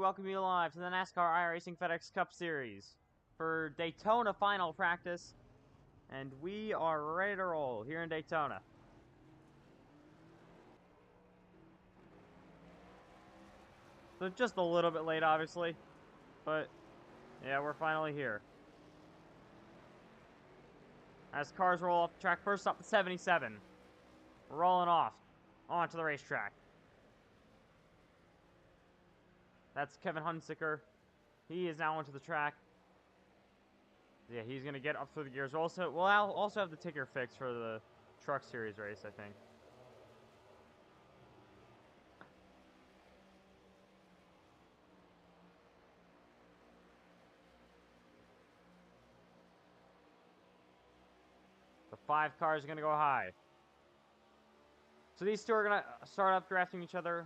welcome you live to the NASCAR iRacing FedEx Cup Series for Daytona final practice, and we are ready to roll here in Daytona. So just a little bit late, obviously, but yeah, we're finally here. As cars roll off the track, first up the 77. We're rolling off onto the racetrack. That's Kevin Hunsicker. He is now onto the track. Yeah, he's going to get up through the gears. We'll also have the ticker fixed for the Truck Series race, I think. The 5 cars are going to go high. So these two are going to start up drafting each other.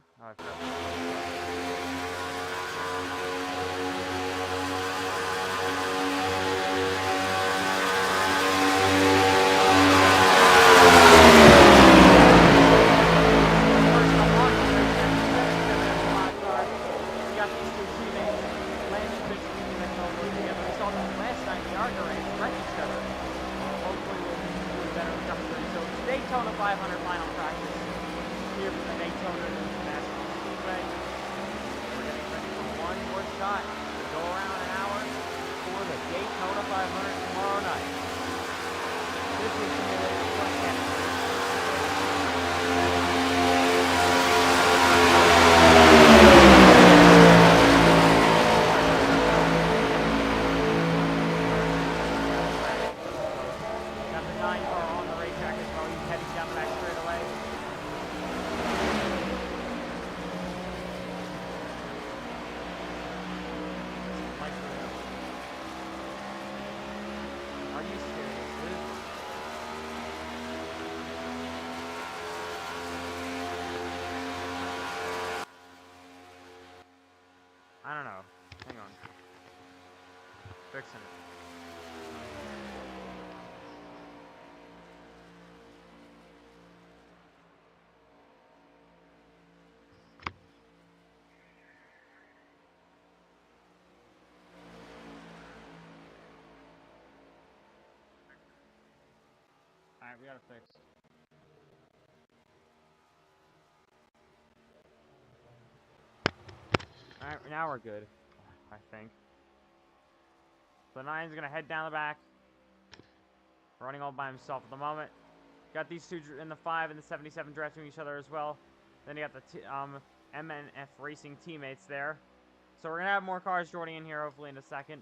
Daytona 500 final practice here from the Daytona National Speedway. We're getting ready for one more shot to go around an hour for the Daytona 500 tomorrow night. This is simulated for Canada. I don't know. Hang on. Fixing it. Alright, we got it fixed. Alright, now we're good, I think. The 9's gonna head down the back. Running all by himself at the moment. Got these two in the 5 and the 77 drafting each other as well. Then you got the MNF Racing teammates there. So we're gonna have more cars joining in here hopefully in a second.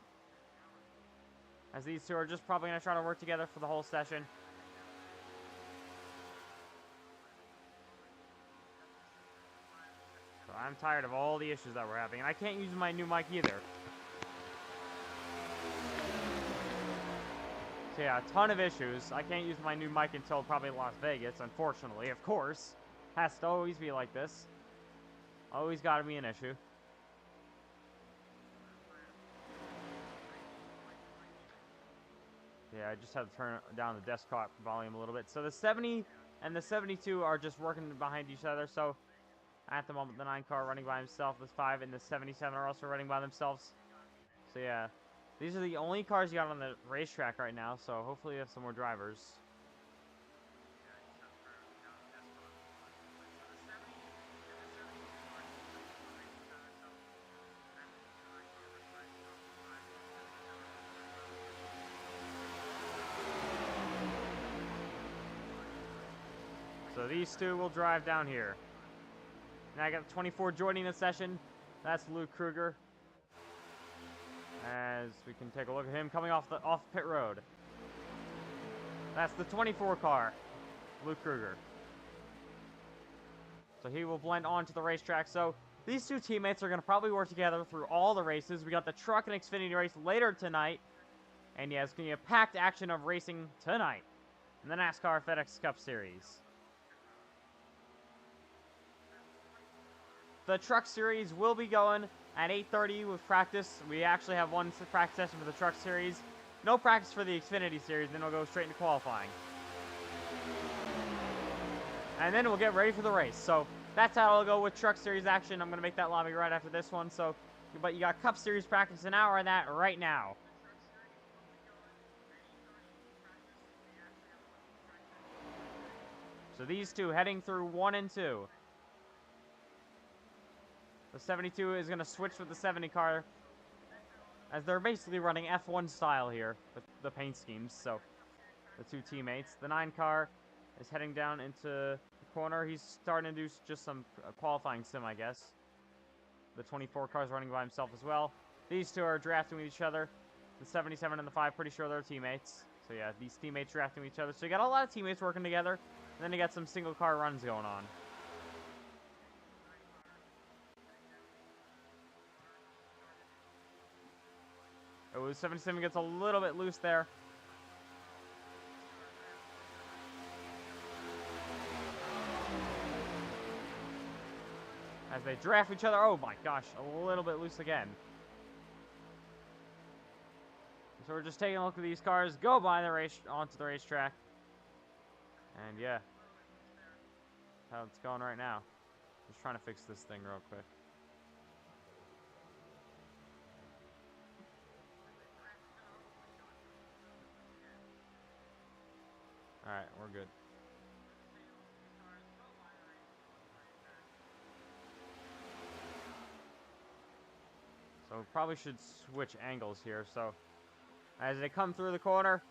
As these two are just probably gonna try to work together for the whole session. I'm tired of all the issues that we're having, and I can't use my new mic either. So yeah, a ton of issues. I can't use my new mic until probably Las Vegas, unfortunately, of course. Has to always be like this. Always gotta be an issue. Yeah, I just had to turn down the desktop volume a little bit. So the 70 and the 72 are just working behind each other, so at the moment, the 9 car running by himself, the 5 and the 77 are also running by themselves. So yeah, these are the only cars you got on the racetrack right now, so hopefully you have some more drivers. So these two will drive down here. Now I got 24 joining the session. That's Luke Kruger. As we can take a look at him coming off pit road. That's the 24 car, Luke Kruger. So he will blend onto the racetrack. So these two teammates are going to probably work together through all the races. We got the Truck and Xfinity race later tonight. And yeah, it's going to be a packed action of racing tonight in the NASCAR FedEx Cup Series. The Truck Series will be going at 8:30 with practice. We actually have one practice session for the Truck Series. No practice for the Xfinity Series, then we'll go straight into qualifying. And then we'll get ready for the race. So that's how it'll go with Truck Series action. I'm going to make that lobby right after this one. So but you got Cup Series practice an hour on that right now. So these two heading through 1 and 2. The 72 is going to switch with the 70 car, as they're basically running F1 style here with the paint schemes. So the two teammates. The 9 car is heading down into the corner. He's starting to do just some qualifying sim, I guess. The 24 car is running by himself as well. These two are drafting with each other. The 77 and the 5, pretty sure they're teammates. So yeah, these teammates drafting with each other. So you got a lot of teammates working together. And then you got some single car runs going on. Oh, 77 gets a little bit loose there. As they draft each other. Oh my gosh, a little bit loose again. So we're just taking a look at these cars go by the race onto the racetrack. And yeah, that's how it's going right now. Just trying to fix this thing real quick. Alright, we're good. So we probably should switch angles here. So as they come through the corner,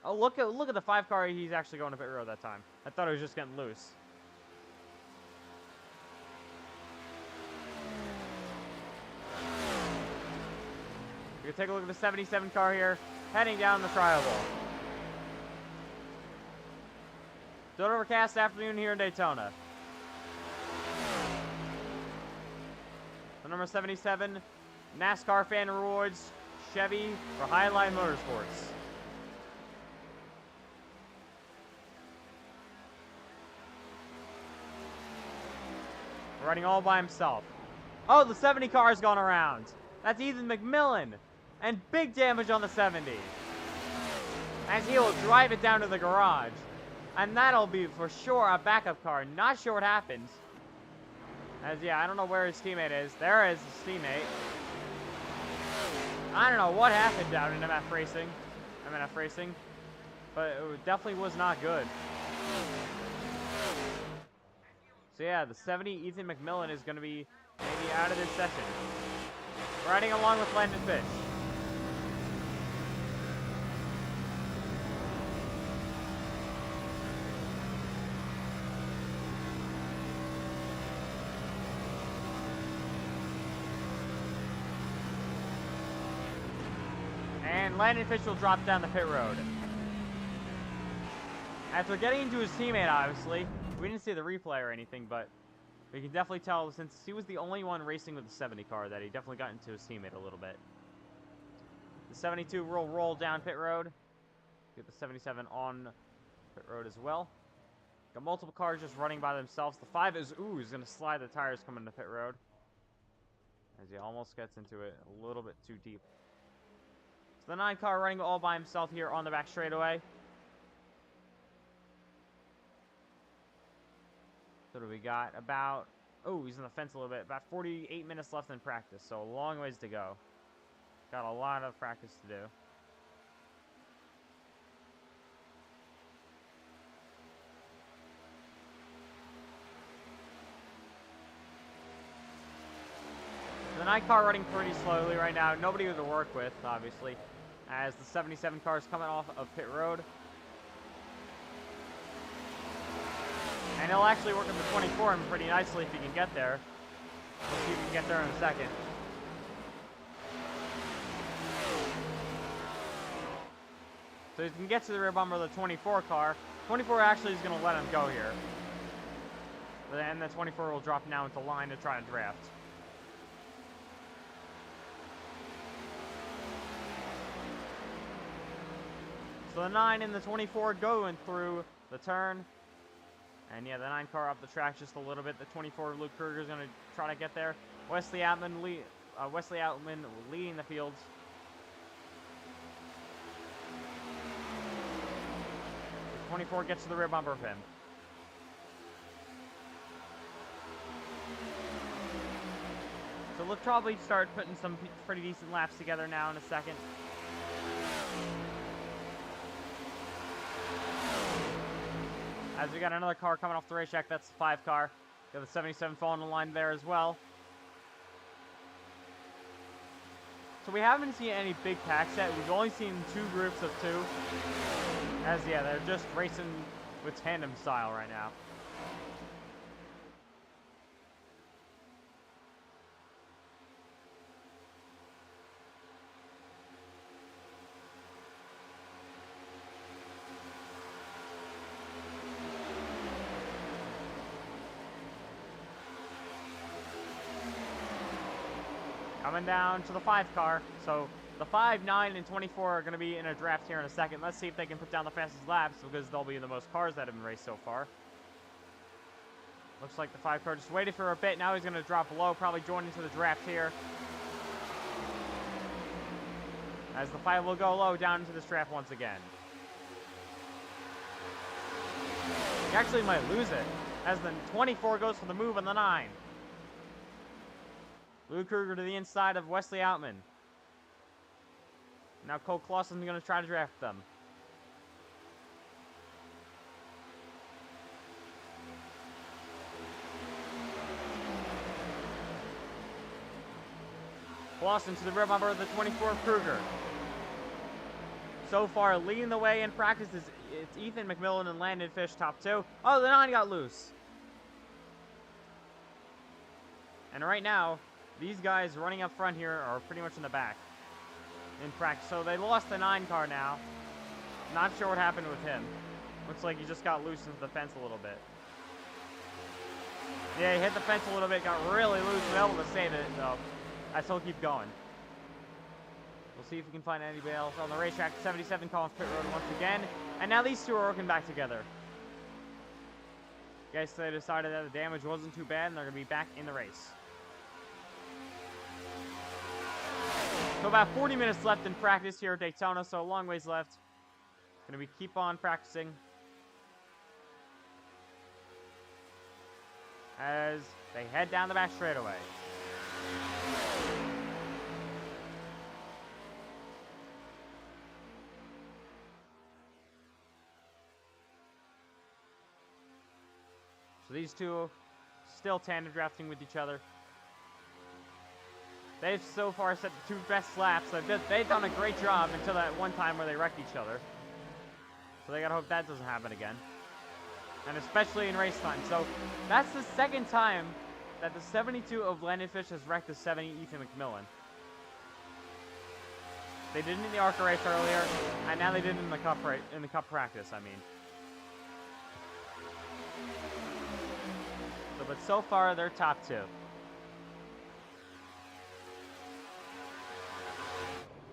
oh look at the 5 car. He's actually going to pit road that time. I thought it was just getting loose. You can take a look at the 77 car here, heading down the tri-oval. Still an overcast afternoon here in Daytona. The number 77, NASCAR Fan Rewards, Chevy for Highline Motorsports. Riding all by himself. Oh, the 70 car has gone around. That's Ethan McMillan. And big damage on the 70. As he will drive it down to the garage. And that'll be for sure a backup car. Not sure what happened. As yeah, I don't know where his teammate is. There is his teammate. I don't know what happened down in MF Racing. MF Racing. But it definitely was not good. So yeah, the 70 Ethan McMillan is going to be maybe out of this session. Riding along with Landon Fish. And Landon Fish will drop down the pit road. After getting into his teammate, obviously, we didn't see the replay or anything, but we can definitely tell, since he was the only one racing with the 70 car, that he definitely got into his teammate a little bit. The 72 will roll down pit road. Get the 77 on pit road as well. Got multiple cars just running by themselves. The 5 is, he's going to slide the tires coming to pit road. As he almost gets into it a little bit too deep. So the 9 car running all by himself here on the back straightaway. So we got about, he's in the fence a little bit, about 48 minutes left in practice, so a long ways to go. Got a lot of practice to do. The 9 car running pretty slowly right now, nobody to work with, obviously, as the 77 car is coming off of pit road. And he'll actually work with the 24 pretty nicely if he can get there. We'll see if he can get there in a second. So he can get to the rear bumper of the 24 car. 24 actually is going to let him go here. But then the 24 will drop now into line to try to draft. So the 9 and the 24 going through the turn. And yeah, the 9 car up the track just a little bit. The 24 Luke Kruger is going to try to get there. Wesley Outman leading the field. The 24 gets to the rear bumper of him. So they'll probably start putting some pretty decent laps together now in a second. As we got another car coming off the racetrack, that's the 5 car. Got the 77 falling in line there as well. So we haven't seen any big packs yet. We've only seen 2 groups of 2. As, yeah, they're just racing with tandem style right now. Coming down to the 5 car. So the 5, 9, and 24 are going to be in a draft here in a second. Let's see if they can put down the fastest laps because they'll be the most cars that have been raced so far. Looks like the 5 car just waited for a bit. Now he's going to drop low, probably join into the draft here. As the 5 will go low down into this draft once again. He actually might lose it as the 24 goes for the move on the 9. Lou Kruger to the inside of Wesley Outman. Now Cole Clausen's going to try to draft them. Clausen to the rear bumper of the 24 Kruger. So far, leading the way in practice is it's Ethan McMillan and Landon Fish, top 2. Oh, the 9 got loose. And right now, these guys running up front here are pretty much in the back in practice. So they lost the 9 car now. Not sure what happened with him. Looks like he just got loose into the fence a little bit. Yeah, he hit the fence a little bit, got really loose, but able to save it, so I still keep going. We'll see if we can find anybody else on the racetrack. 77 calling pit road once again. And now these 2 are working back together. Guys, they decided that the damage wasn't too bad and they're going to be back in the race. So about 40 minutes left in practice here at Daytona, so a long ways left. Gonna be keep on practicing. As they head down the back straightaway. So these 2 still tandem drafting with each other. They've so far set the 2 best laps. They've done a great job until that one time where they wrecked each other. So they gotta hope that doesn't happen again. And especially in race time. So that's the 2nd time that the 72 of Landon Fish has wrecked the 70 Ethan McMillan. They did it in the ARCA race earlier, and now they did it in the cup practice, I mean. So, but so far they're top 2.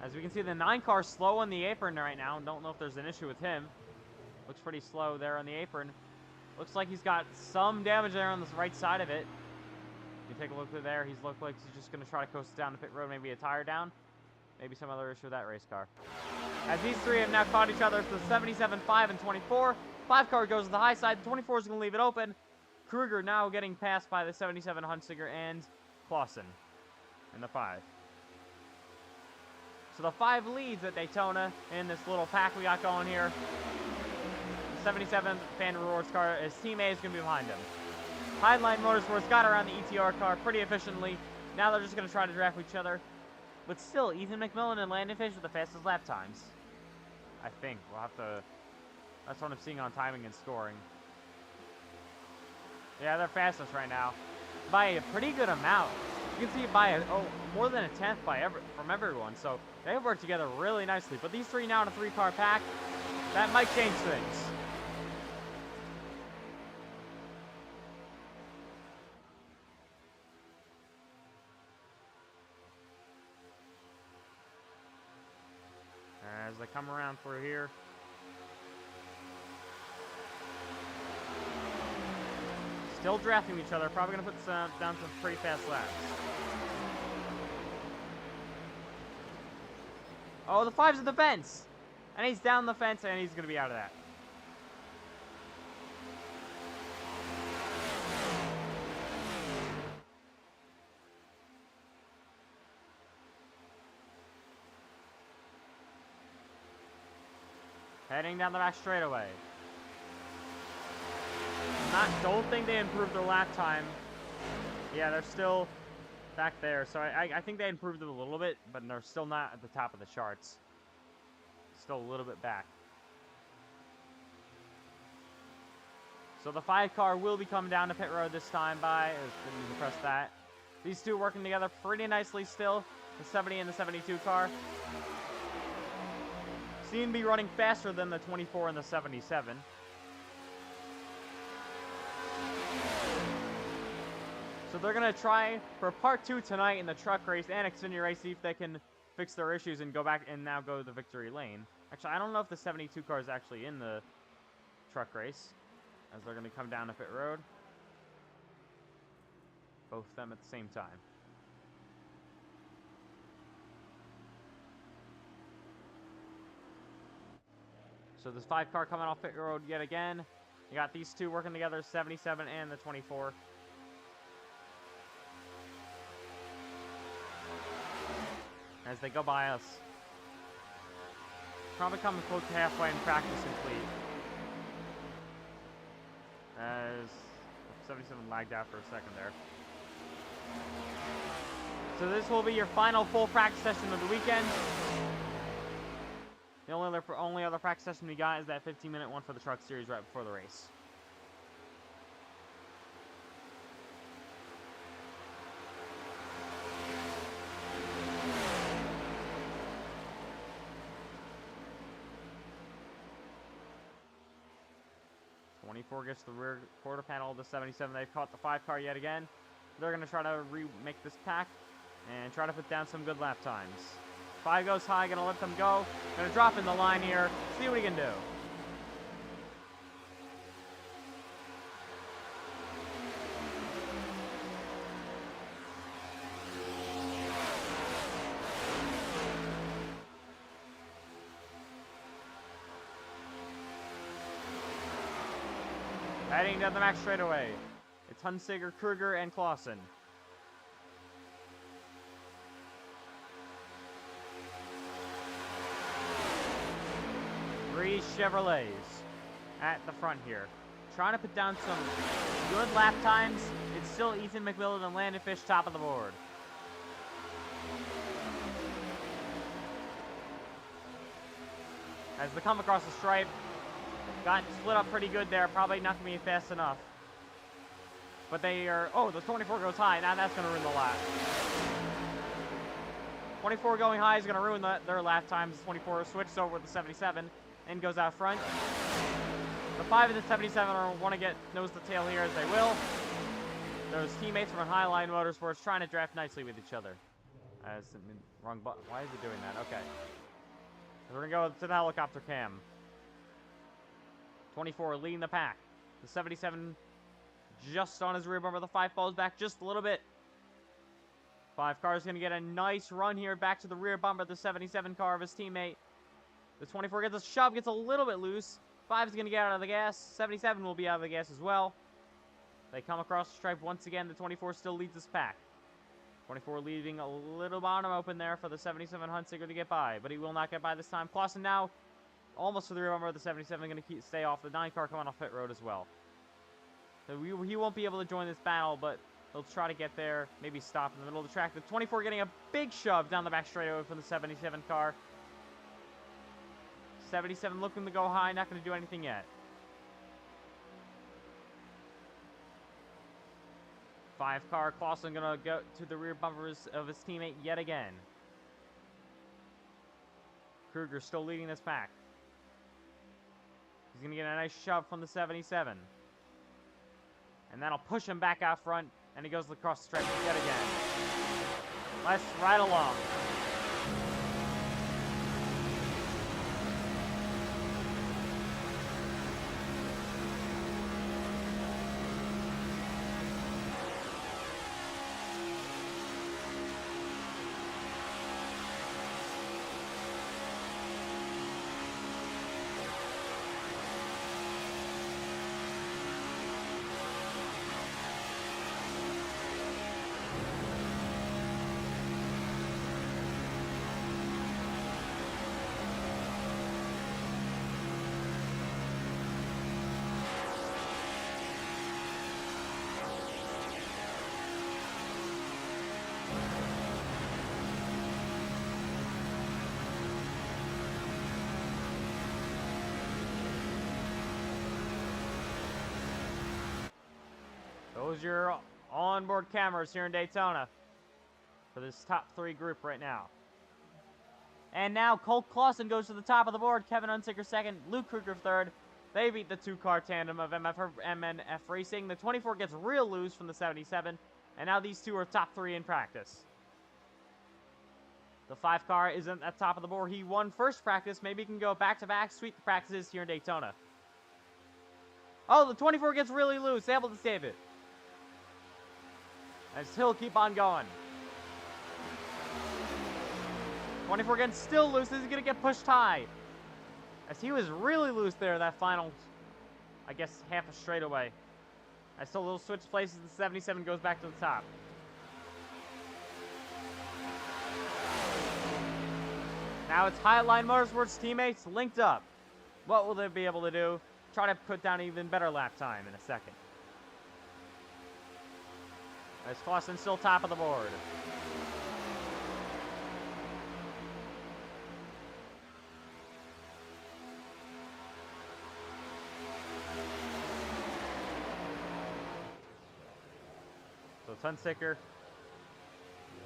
As we can see, the 9 car slow on the apron right now. Don't know if there's an issue with him. Looks pretty slow there on the apron. Looks like he's got some damage there on the right side of it. You take a look through there. He's looked like he's just going to try to coast down the pit road. Maybe a tire down. Maybe some other issue with that race car. As these 3 have now caught each other, it's the 77, 5, and 24. 5 car goes to the high side. The 24 is going to leave it open. Kruger now getting passed by the 77 Hunsinger and Clausen in the 5. So the 5 leads at Daytona in this little pack we got going here. The 77 Fan Rewards car, his Team A is going to be behind him. Highline Motorsports got around the ETR car pretty efficiently. Now they're just going to try to draft each other. But still, Ethan McMillan and Landon Fish with the fastest lap times. I think. We'll have to... That's what I'm seeing on timing and scoring. Yeah, they're fastest right now. By a pretty good amount. You can see it by more than a 10th from everyone. So they work together really nicely. But these 3 now in a 3-car pack, that might change things. As they come around through here. Still drafting each other. Probably going to put down some pretty fast laps. Oh, the 5's at the fence. And he's down the fence and he's going to be out of that. Heading down the back straightaway. Don't think they improved their lap time. Yeah, they're still back there. So I think they improved it a little bit, but they're still not at the top of the charts. Still a little bit back. So the 5 car will be coming down to pit road this time by. Didn't even press that. These two working together pretty nicely still. The 70 and the 72 car. Seem to be running faster than the 24 and the 77. So they're going to try for part 2 tonight in the truck race and Xfinity race, see if they can fix their issues and go back and now go to the victory lane. Actually, I don't know if the 72 car is actually in the truck race, as they're going to come down to pit road. Both of them at the same time. So this 5 car coming off pit road yet again. You got these two working together, 77 and the 24. As they go by us. Probably coming close to halfway in practice complete. As 77 lagged out for a second there. So this will be your final full practice session of the weekend. The only other practice session we got is that 15-minute one for the truck series right before the race. '24 gets the rear quarter panel of the 77. They've caught the 5 car yet again. They're going to try to remake this pack and try to put down some good lap times. 5 goes high, going to let them go. Going to drop in the line here, see what he can do. Heading down the back straightaway. It's Hunsiger, Kruger, and Clausen. 3 Chevrolets at the front here. Trying to put down some good lap times. It's still Ethan McMillan and Landon Fish top of the board. As they come across the stripe, got split up pretty good there. Probably not going to be fast enough. But they are... Oh, the 24 goes high. Now that's going to ruin the lap. 24 going high is going to ruin their lap times. 24 switches over with the 77 and goes out front. The 5 and the 77 want to get nose to tail here as they will. Those teammates from Highline Motorsports trying to draft nicely with each other. Wrong button. Why is he doing that? Okay. We're going to go to the helicopter cam. 24 leading the pack. The 77 just on his rear bumper. The 5 falls back just a little bit. 5 car is going to get a nice run here back to the rear bumper. The 77 car of his teammate. The 24 gets a shove, gets a little bit loose. 5 is going to get out of the gas. 77 will be out of the gas as well. They come across the stripe once again. The 24 still leads this pack. 24 leaving a little bottom open there for the 77 Hunsiger to get by, but he will not get by this time. Clausen now almost to the rear bumper of the 77, going to stay off. The 9 car coming off pit road as well. So he won't be able to join this battle, but he'll try to get there, maybe stop in the middle of the track. The 24 getting a big shove down the back straightaway from the 77 car. 77 looking to go high, not going to do anything yet. 5 car, Clausen going to go to the rear bumpers of his teammate yet again. Kruger still leading this pack. He's going to get a nice shove from the 77. And that'll push him back out front, and he goes across the stripe yet again. Let's ride along. Those are your onboard cameras here in Daytona for this top 3 group right now. And now Cole Clausen goes to the top of the board. Kevin Unsicker second. Luke Kruger third. They beat the 2-car tandem of MNF Racing. The 24 gets real loose from the 77. And now these two are top 3 in practice. The 5-car isn't at the top of the board. He won first practice. Maybe he can go back-to-back, sweep the practices here in Daytona. Oh, the 24 gets really loose. Able to save it. As Hill keep on going. 24 again, still loose. This is going to get pushed high. As he was really loose there, that final, I guess, half a straightaway. As still a little switch places, the 77 goes back to the top. Now it's Highline Motorsports teammates linked up. What will they be able to do? Try to put down an even better lap time in a second. As Clausen still top of the board. So Tunsicker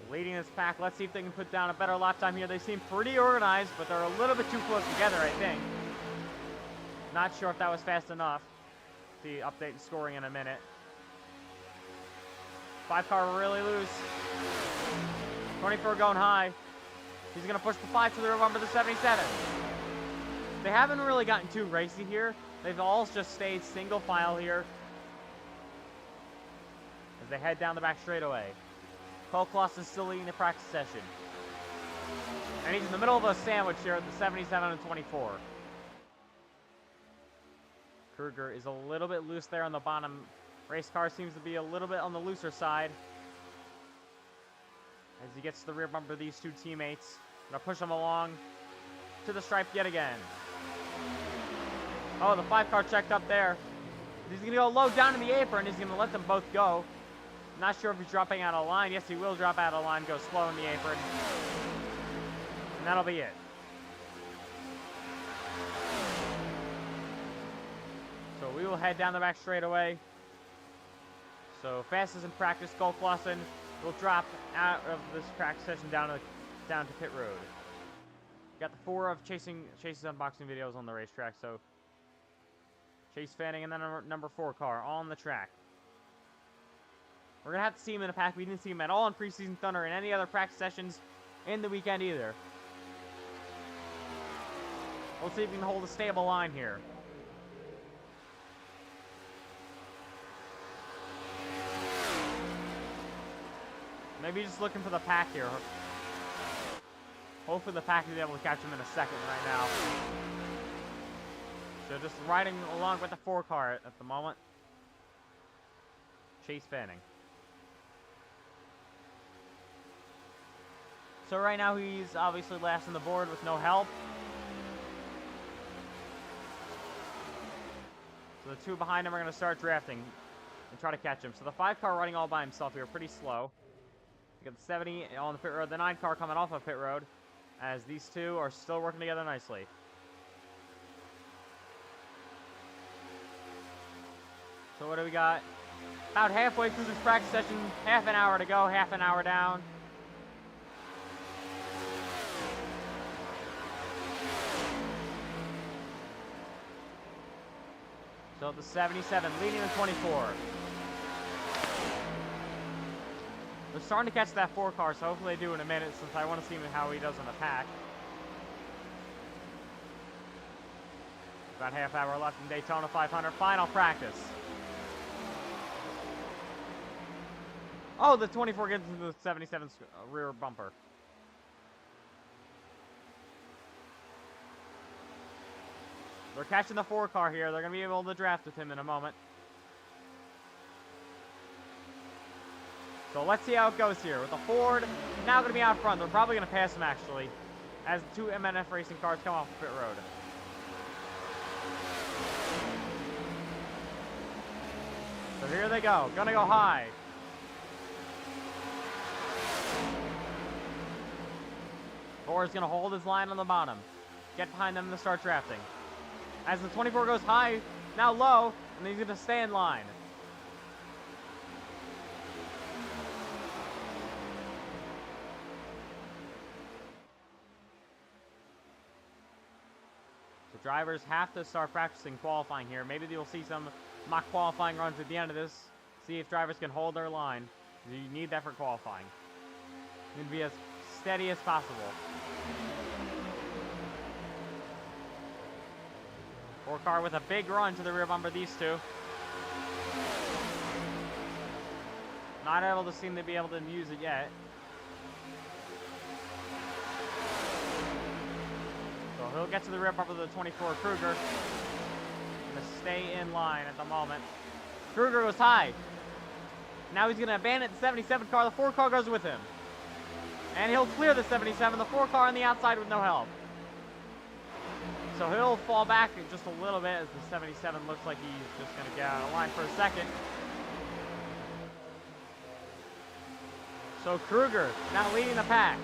leading this pack. Let's see if they can put down a better lap time here. They seem pretty organized, but they're a little bit too close together, I think. Not sure if that was fast enough. See update scoring in a minute. 5-car really loose. 24 going high. He's going to push the 5 to the rear bumper, the 77. They haven't really gotten too racy here. They've all just stayed single file here as they head down the back straightaway. Cole Clausen is still leading the practice session. And he's in the middle of a sandwich here at the 77 and 24. Kruger is a little bit loose there on the bottom. Race car seems to be a little bit on the looser side. As he gets to the rear bumper of these two teammates. Gonna push them along to the stripe yet again. Oh, the 5-car checked up there. He's gonna go low down in the apron. He's gonna let them both go. Not sure if he's dropping out of line. Yes, he will drop out of line, go slow in the apron. And that'll be it. So we will head down the back straightaway. So fastest in practice, Cole Clausen will drop out of this practice session down to pit road. Got the 4 of Chase's unboxing videos on the racetrack. So Chase Fanning and then a number 4 car on the track. We're going to have to see him in a pack. We didn't see him at all in preseason Thunder and any other practice sessions in the weekend either. We'll see if we can hold a stable line here. Maybe just looking for the pack here. Hopefully the pack will be able to catch him in a second right now. So just riding along with the 4-car at the moment. Chase Fanning. So right now he's obviously last on the board with no help. So the 2 behind him are going to start drafting and try to catch him. So the 5-car running all by himself here, pretty slow. You got the 70 on the pit road, the 9-car coming off of pit road, as these two are still working together nicely. So what do we got? About halfway through this practice session, half an hour to go, half an hour down. So the 77 leading the 24. They're starting to catch that 4-car, so hopefully they do in a minute, since I want to see how he does in the pack. About half hour left in Daytona 500 final practice. Oh, the 24 gets into the 77's rear bumper. They're catching the 4-car here. They're going to be able to draft with him in a moment. So let's see how it goes here. With the Ford now going to be out front. They're probably going to pass him, actually, as the 2 MNF Racing cars come off the pit road. So here they go. Going to go high. Ford's going to hold his line on the bottom. Get behind them and start drafting. As the 24 goes high, now low, and he's going to stay in line. drivers have to start practicing qualifying here. Maybe you'll see some mock qualifying runs at the end of this. See if drivers can hold their line. You need that for qualifying. You need to be as steady as possible. 4-car with a big run to the rear bumper, these two. Not able to seem to be able to use it yet. So he'll get to the rear bumper of the 24 Kruger. Gonna stay in line at the moment. Kruger was high. Now he's gonna abandon the 77 car. The 4-car goes with him. And he'll clear the 77. The 4-car on the outside with no help. So he'll fall back just a little bit as the 77 looks like he's just gonna get out of line for a second. So Kruger now leading the pack.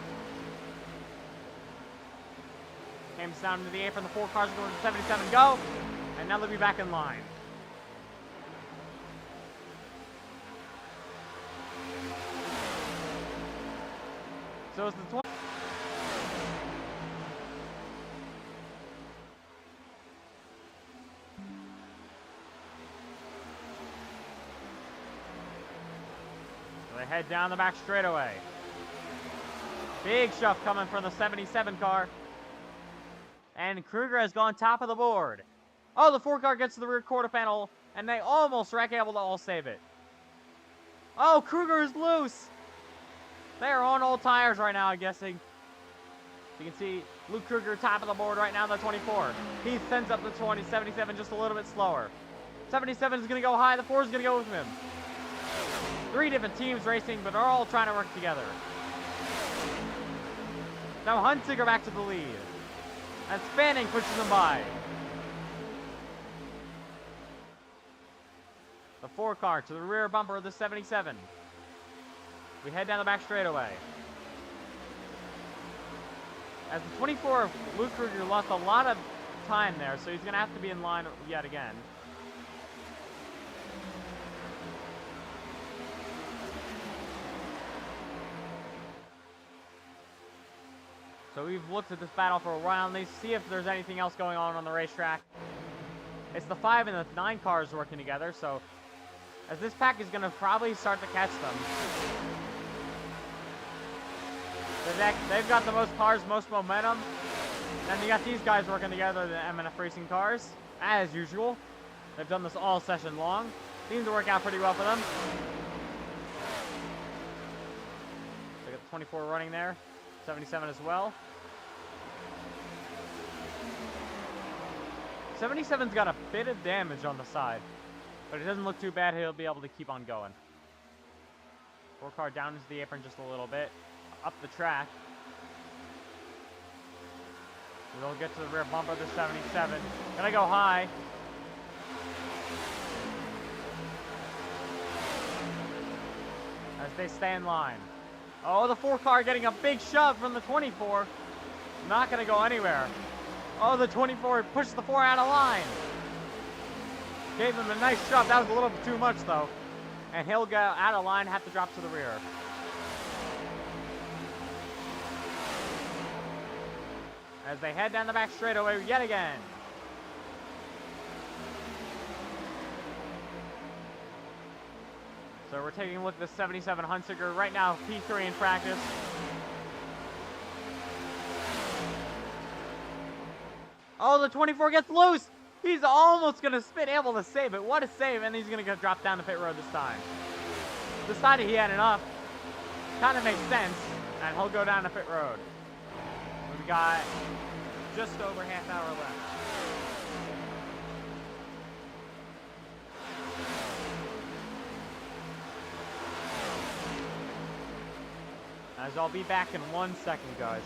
Comes down to the apron. The 4 cars going to 77 go. And now they'll be back in line. So it's the 20. They head down the back straightaway. Big shove coming from the 77 car. And Kruger has gone top of the board. Oh, the 4-car gets to the rear quarter panel, and they almost are able to all save it. Oh, Kruger is loose. They are on old tires right now, I'm guessing. You can see Luke Kruger top of the board right now, the 24. He sends up the 20, 77 just a little bit slower. 77 is going to go high, the 4 is going to go with him. 3 different teams racing, but they're all trying to work together. Now Hunsinger back to the lead. And Spanning pushes them by. The 4-car to the rear bumper of the 77. We head down the back straightaway. As the 24, Luke Kruger lost a lot of time there, so he's going to have to be in line yet again. So we've looked at this battle for a while, and they see if there's anything else going on the racetrack. It's the 5 and the 9 cars working together, so as this pack is going to probably start to catch them. They've got the most cars, most momentum. Then you got these guys working together, the MNF Racing cars, as usual. They've done this all session long. Seems to work out pretty well for them. They got the 24 running there, 77 as well. 77's got a bit of damage on the side, but it doesn't look too bad. He'll be able to keep on going. 4-car down into the apron just a little bit, up the track. They'll get to the rear bumper of the 77. Gonna go high. As they stay in line. Oh, the 4-car getting a big shove from the 24. Not gonna go anywhere. Oh, the 24 pushed the 4 out of line. Gave him a nice shove. That was a little bit too much, though. And he'll go out of line, have to drop to the rear. As they head down the back straightaway yet again. So we're taking a look at the 77 Hunsinger right now, P3 in practice. Oh, the 24 gets loose. He's almost going to spin, able to save it. What a save, and he's going to drop down the pit road this time. Decided he had enough. Kind of makes sense, and he'll go down the pit road. We've got just over half an hour left. As I'll be back in 1 second, guys.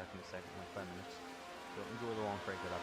back in a second, like 5 minutes. So enjoy the long break it up.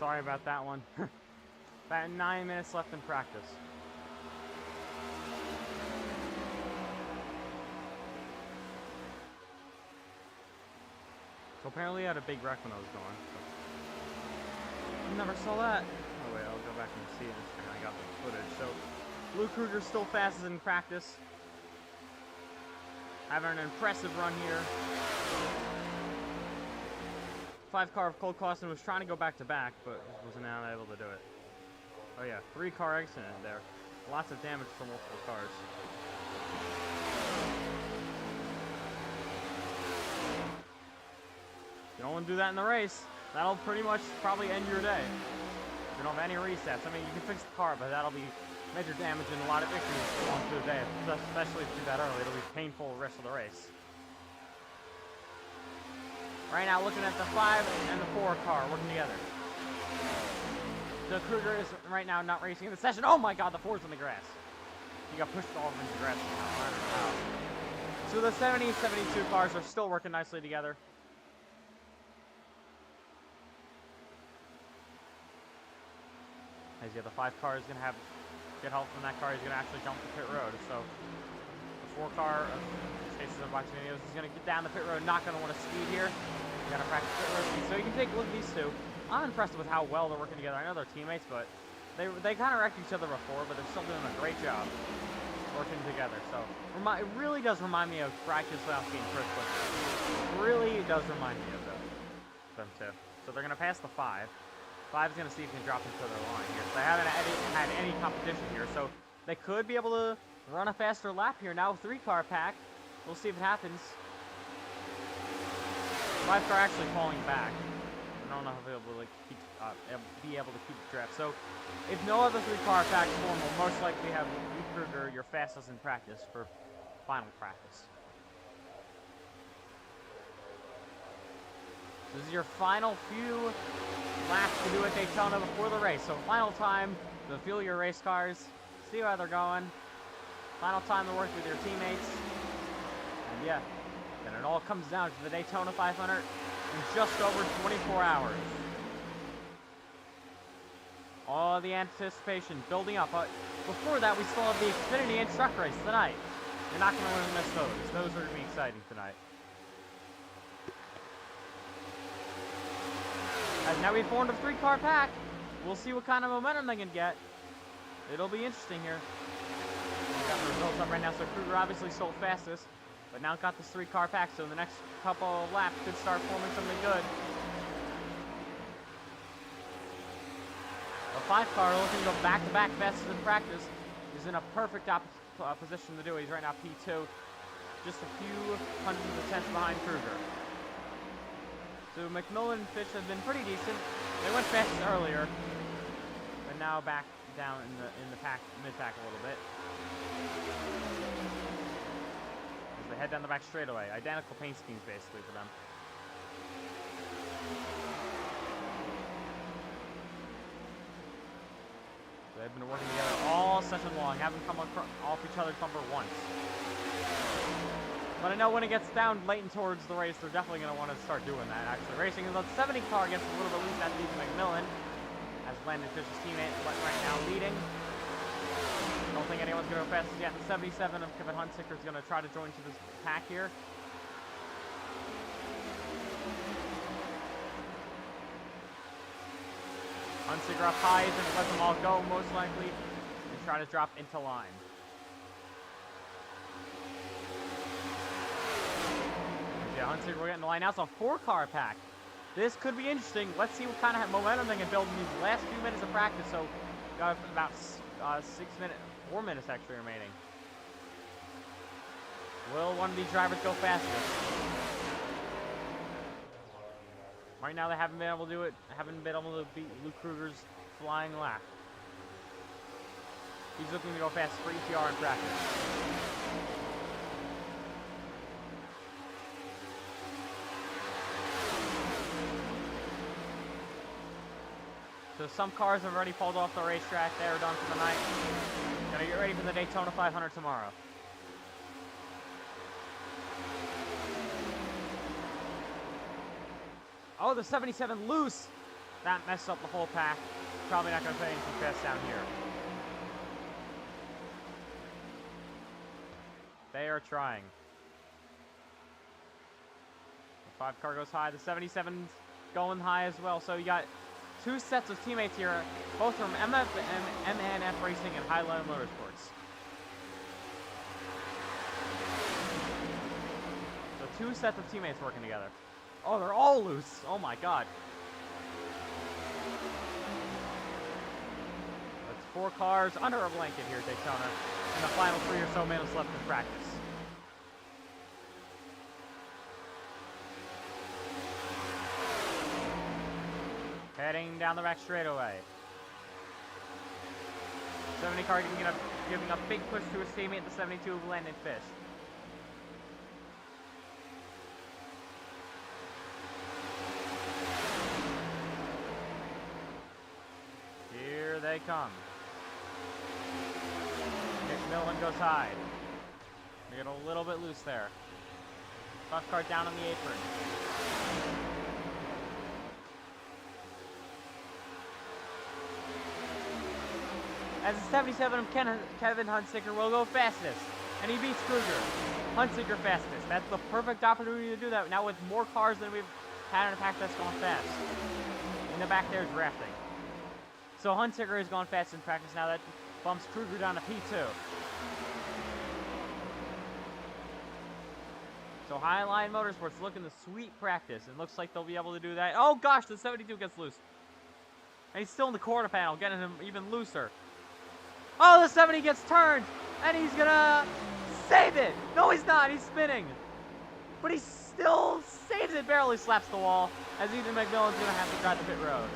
Sorry about that one. About 9 minutes left in practice. So apparently I had a big wreck when I was going. So. Never saw that. Oh wait, I'll go back and see it. I got the footage. So Blue Kruger's still fastest in practice. Having an impressive run here. 5-car of Cole Clausen was trying to go back to back, but was not able to do it. Oh yeah, 3-car accident there. Lots of damage for multiple cars. You don't want to do that in the race. That'll pretty much probably end your day. You don't have any resets. I mean, you can fix the car, but that'll be major damage and a lot of issues along through the day. Especially if you do that early, it'll be painful the rest of the race. Right now, looking at the 5 and the 4 car working together. The Kruger is right now not racing in the session. Oh my God, the 4's on the grass. He got pushed off into the grass somehow. I don't know how. So the 70 72 cars are still working nicely together. As you have the 5 car is going to get help from that car. He's going to actually jump the pit road. So the 4 car, Chases are watching videos, is going to get down the pit road. Not going to want to speed here. You got to practice pit road speed. So you can take a look at these two. I'm impressed with how well they're working together. I know they're teammates, but they kind of wrecked each other before, but they're still doing a great job working together. So it really does remind me of Brad Keselowski and Chris Buescher. It really does remind me of them too. So they're going to pass the 5. 5's going to see if he can drop into their line here. So they haven't had any competition here, so they could be able to run a faster lap here. Now 3-car pack. We'll see if it happens. 5-car actually falling back. I don't know if he'll be able to keep the draft. So if no other 3-car pack form, we'll most likely have Lee Kruger, your fastest in practice, for final practice. This is your final few laps to do at Daytona before the race. So final time to feel your race cars, see how they're going. Final time to work with your teammates. And yeah, then it all comes down to the Daytona 500 in just over 24 hours. All the anticipation building up. But before that, we still have the Xfinity and truck race tonight. You're not going to want to miss those. Those are going to be exciting tonight. As now we formed a 3-car pack. We'll see what kind of momentum they can get. It'll be interesting here. We got the results up right now, so Kruger obviously still fastest, but now got this 3-car pack, so the next couple of laps could start forming something good. The 5-car looking to go back-to-back fastest in practice. He's in a perfect position to do it. He's right now P2, just a few hundreds of tenths behind Kruger. So McMillan and Fish have been pretty decent. They went fast earlier, but now back down in the pack, mid-pack a little bit. As they head down the back straightaway. Identical paint schemes basically for them. So they've been working together all session long, haven't come off each other's bumper once. But I know when it gets down late and towards the race, they're definitely going to want to start doing that, actually. Racing is the 70 car gets a little bit loose at leads McMillan, as Landon Fish's teammate right now leading. I don't think anyone's going to go fast yet. The 77 of Kevin Hunsicker is going to try to join to this pack here. Hunsicker up high is going to let them all go, most likely, and try to drop into line. Yeah, Hunsicker will get in the line now. It's a 4-car pack. This could be interesting. Let's see what kind of momentum they can build in these last few minutes of practice. So, got about 4 minutes actually remaining. Will one of these drivers go faster? Right now they haven't been able to do it. Haven't been able to beat Luke Kruger's flying lap. He's looking to go fast for EPR in practice. So some cars have already pulled off the racetrack. They are done for the night. Gonna get ready for the Daytona 500 tomorrow. Oh, the 77 loose. That messed up the whole pack. Probably not going to play anything fast down here. They are trying. The 5 car goes high. The 77's going high as well. So you got 2 sets of teammates here, both from MNF Racing and Highline Motorsports. So 2 sets of teammates working together. Oh, they're all loose. Oh my god. That's 4 cars under a blanket here at Daytona. In the final 3 or so minutes left in practice. Heading down the back straightaway. 70 car giving a big push to his teammate, the 72 of Landon Fish. Here they come. McMillan goes high. We get a little bit loose there. Buff car down on the apron. As the 77 of Kevin Huntsicker will go fastest, and he beats Kruger. Huntsicker fastest. That's the perfect opportunity to do that. Now with more cars than we've had in a pack that's going fast. In the back there is drafting. So Huntsicker has gone fast in practice. Now that bumps Kruger down to P2. So Highline Motorsports looking to sweet practice. It looks like they'll be able to do that. Oh gosh, the 72 gets loose. And he's still in the quarter panel, getting him even looser. Oh, the 70 gets turned, and he's gonna save it. No, he's not. He's spinning. But he still saves it, barely slaps the wall, as Ethan McMillan's gonna have to drive the pit road.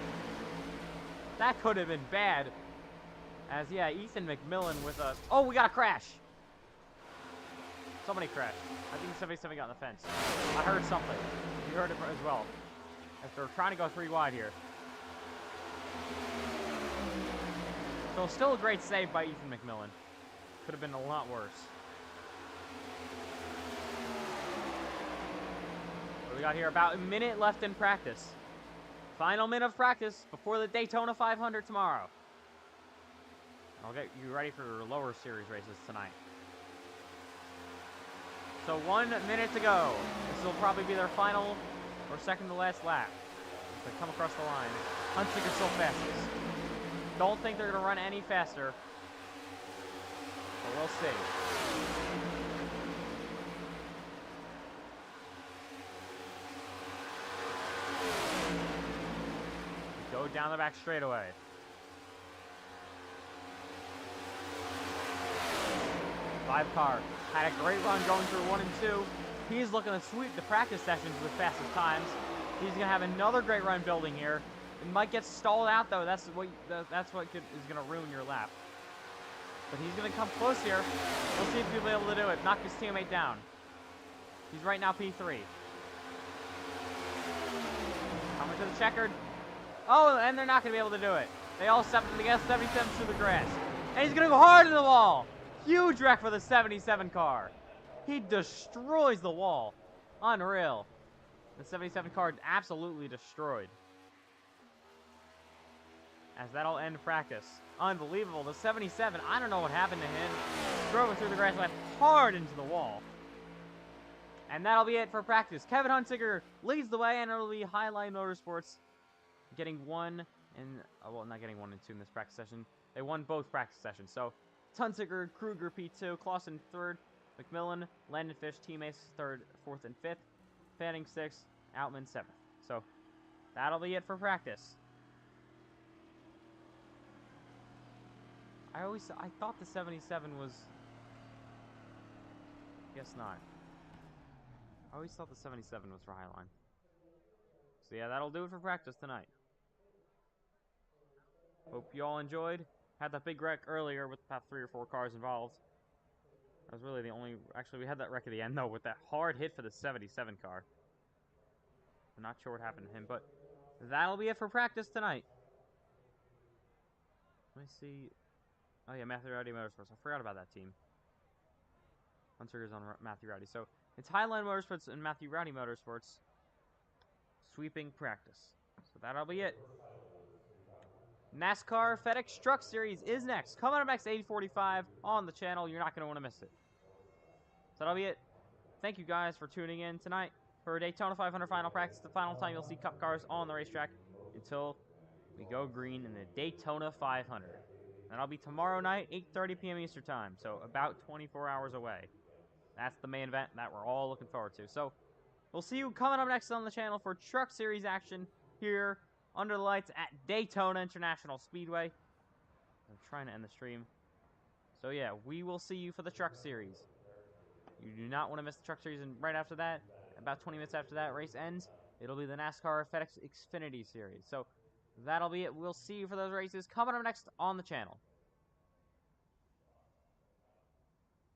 That could have been bad. As, yeah, Ethan McMillan with a... Oh, we got a crash. Somebody crashed. I think 77 got on the fence. I heard something. You heard it as well. As they're trying to go 3 wide here. So still a great save by Ethan McMillan. Could have been a lot worse. What we got here? About a minute left in practice. Final minute of practice before the Daytona 500 tomorrow. I'll get you ready for lower series races tonight. So 1 minute to go. This will probably be their final or second to last lap. As they come across the line. Huntsicker still fastest. Don't think they're going to run any faster. But we'll see. Go down the back straightaway. Five car. Had a great run going through 1 and 2. He's looking to sweep the practice sessions with fastest times. He's going to have another great run building here. It might get stalled out though. That's what is going to ruin your lap. But he's going to come close here. We'll see if he'll be able to do it. Knock his teammate down. He's right now P3. Coming to the checkered. Oh, and they're not going to be able to do it. They all stepped in the 77 through the grass. And he's going to go hard in the wall. Huge wreck for the 77 car. He destroys the wall. Unreal. The 77 car absolutely destroyed. As that'll end practice. Unbelievable. The 77, I don't know what happened to him. Drove it through the grass, went hard into the wall. And that'll be it for practice. Kevin Huntsicker leads the way, and it'll be Highline Motorsports getting 1 and... well, not getting 1 and 2 in this practice session. They won both practice sessions. So, Huntsicker, Kruger P2, Clausen 3rd, McMillan, Landon Fish, teammates 3rd, 4th, and 5th, Fanning 6th, Outman 7th. So, that'll be it for practice. I thought the 77 was... Guess not. I always thought the 77 was for Highline. So yeah, that'll do it for practice tonight. Hope you all enjoyed. Had that big wreck earlier with about 3 or 4 cars involved. That was really the only... Actually, we had that wreck at the end, though, with that hard hit for the 77 car. I'm not sure what happened to him, but that'll be it for practice tonight. Let me see... Oh yeah, Matthew Rowdy Motorsports. I forgot about that team. Huntsicker's on Matthew Rowdy. So, it's Highline Motorsports and Matthew Rowdy Motorsports sweeping practice. So that'll be it. NASCAR FedEx Truck Series is next. Coming up next, 8:45 on the channel. You're not going to want to miss it. So that'll be it. Thank you guys for tuning in tonight for Daytona 500 final practice. The final time you'll see Cup cars on the racetrack until we go green in the Daytona 500. That'll be tomorrow night, 8:30 p.m. Eastern Time. So about 24 hours away. That's the main event that we're all looking forward to. So we'll see you coming up next on the channel for Truck Series action here under the lights at Daytona International Speedway. I'm trying to end the stream. So yeah, we will see you for the Truck Series. You do not want to miss the Truck Series, and right after that, about 20 minutes after that race ends, it'll be the NASCAR FedEx Xfinity Series. So that'll be it. We'll see you for those races coming up next on the channel.